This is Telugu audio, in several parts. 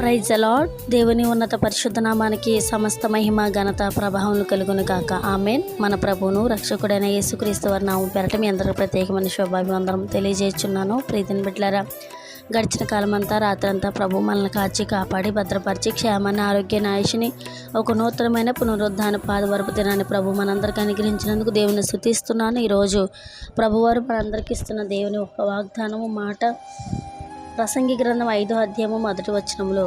Praise the lord. దేవుని ఉన్నత పరిశుద్ధ నామానికి సమస్త మహిమ ఘనత ప్రభావం కలుగును గాక. ఆమేన్. మన ప్రభువును రక్షకుడైన యేసుక్రీస్తు వారి నామం పేరట మీ అందరూ ప్రత్యేకమైన శుభాభివందనం తెలియజేస్తున్నాను. ప్రీతిని బిడ్డలారా, గడిచిన కాలం అంతా రాత్రంతా ప్రభు మనల్ని కాచి కాపాడి భద్రపరిచి క్షేమాన్ని ఆరోగ్యాన్ని ఆయుష్ని ఒక నూతనమైన పునరుద్ధాన పాదవరపు దినాన్ని ప్రభు మనందరికీ అనుగ్రహించినందుకు దేవుని స్తుతిస్తున్నాను. ఈరోజు ప్రభువారు మనందరికీ ఇస్తున్న దేవుని ఒక వాగ్దానము మాట ప్రసంగి గ్రంథం 5వ అధ్యాయము 1వ వచనంలో,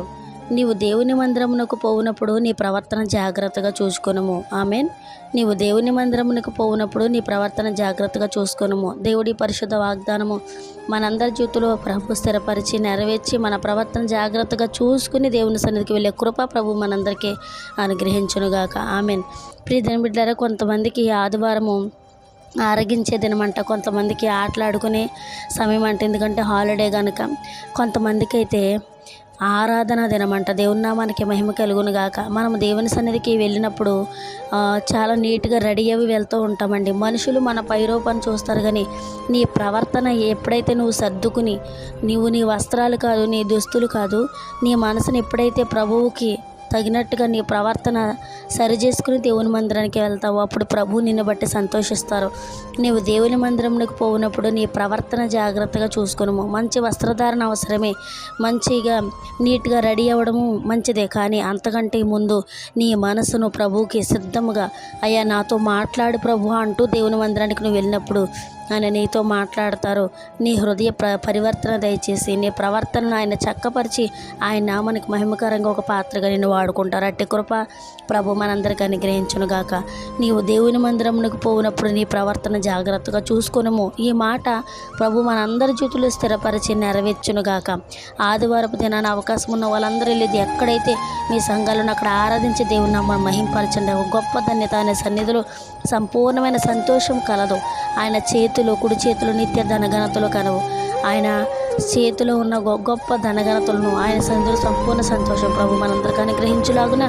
నీవు దేవుని మందిరమునకు పోవునప్పుడు నీ ప్రవర్తన జాగ్రత్తగా చూసుకొనుము. ఆమేన్. నీవు దేవుని మందిరమునకు పోవునప్పుడు నీ ప్రవర్తన జాగ్రత్తగా చూసుకొనుము. దేవుడి పరిశుద్ధ వాగ్దానము మనందరి జీవితంలో ప్రభు స్థిరపరిచి నెరవేర్చి మన ప్రవర్తన జాగ్రత్తగా చూసుకుని దేవుని సన్నిధికి వెళ్ళే కృప ప్రభు మనందరికీ అనుగ్రహించునుగాక. ఆమేన్. ప్రియమైన బిడ్డలారా, కొంతమందికి ఆదివారము ఆరగించే దినమంట, కొంతమందికి ఆటలాడుకునే సమయం అంట, ఎందుకంటే హాలిడే కనుక. కొంతమందికి అయితే ఆరాధన దినమంట. దేవుని నామానికి మహిమ కలుగును గాక. మనం దేవుని సన్నిధికి వెళ్ళినప్పుడు చాలా నీట్గా రెడీ అవి వెళ్తూ ఉంటామండి. మనుషులు మన పైరూపాన్ని చూస్తారు, కానీ నీ ప్రవర్తన ఎప్పుడైతే నువ్వు సర్దుకుని, నీ వస్త్రాలు కాదు, నీ దుస్తులు కాదు, నీ మనసుని ఎప్పుడైతే ప్రభువుకి తగినట్టుగా నీ ప్రవర్తన సరిచేసుకుని దేవుని మందిరానికి వెళ్తావు, అప్పుడు ప్రభు నిన్ను బట్టి సంతోషిస్తారు. నీవు దేవుని మందిరంలోకి పోయినప్పుడు నీ ప్రవర్తన జాగ్రత్తగా చూసుకును. మంచి వస్త్రధారణ అవసరమే, మంచిగా నీట్గా రెడీ అవ్వడము మంచిదే, కానీ అంతకంటే ముందు నీ మనసును ప్రభువుకి సిద్ధముగా, అయ్యా నాతో మాట్లాడు ప్రభు అంటూ దేవుని మందిరానికి నువ్వు వెళ్ళినప్పుడు ఆయన నీతో మాట్లాడతారు. నీ హృదయ పరివర్తన దయచేసి నీ ప్రవర్తనను ఆయన చక్కపరిచి ఆయన నామానికి మహిమకరంగా ఒక పాత్రగా నిన్ను వాడుకుంటారు. అట్టి కృప ప్రభు మనందరికీ అనుగ్రహించునుగాక. నీవు దేవుని మందిరమునకు పోయినప్పుడు నీ ప్రవర్తన జాగ్రత్తగా చూసుకొనుము. ఈ మాట ప్రభు మనందరి జీవితంలో స్థిరపరిచి నెరవేర్చునుగాక. ఆదివారపు దినాన అవకాశం ఉన్న వాళ్ళందరూ వెళ్ళేది ఎక్కడైతే మీ సంఘాలను అక్కడ ఆరాధించి దేవుని నామాన్ని మహింపరచండి. ఒక గొప్ప ధన్యత. ఆయన సన్నిధిలో సంపూర్ణమైన సంతోషం కలదు. ఆయన చేతులు, కుడి చేతులు నిత్య ధనఘనతలు కలవు. ఆయన చేతిలో ఉన్న గొప్ప ధనఘనతలను ఆయన సన్నిధిలో సంపూర్ణ సంతోషం ప్రభు మనందరికీ అనుగ్రహించులాగున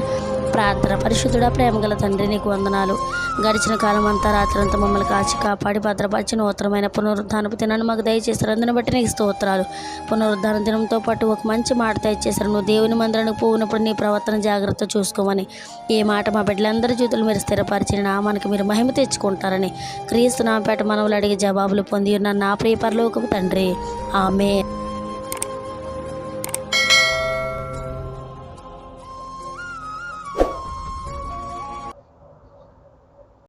ప్రార్థన. పరిశుద్ధుడా, ప్రేమగల తండ్రి, నీకు వందనాలు. గడిచిన కాలం అంతా రాత్రంతా మమ్మల్ని కాచి కాపాడి భద్రపరిచి నూతనమైన పునరుద్ధానపు దినాన్ని మాకు దయచేశారు. అందుని బట్టి నీకు స్తోత్రాలు. పునరుద్ధాన దినంతో పాటు ఒక మంచి మాట దయచేశారు. నువ్వు దేవుని మందిరానికి పోయినప్పుడు నీ ప్రవర్తన జాగ్రత్త చూసుకోమని ఈ మాట మా బిడ్డలందరి జీవితంలో మీరు స్థిరపరిచిన నామానికి మీరు మహిమ తెచ్చుకుంటారని క్రీస్తు నామపేట మనవులు అడిగే జవాబులు పొంది ఉన్న నా ప్రియ పరలోకపు తండ్రి, ఆమేన్.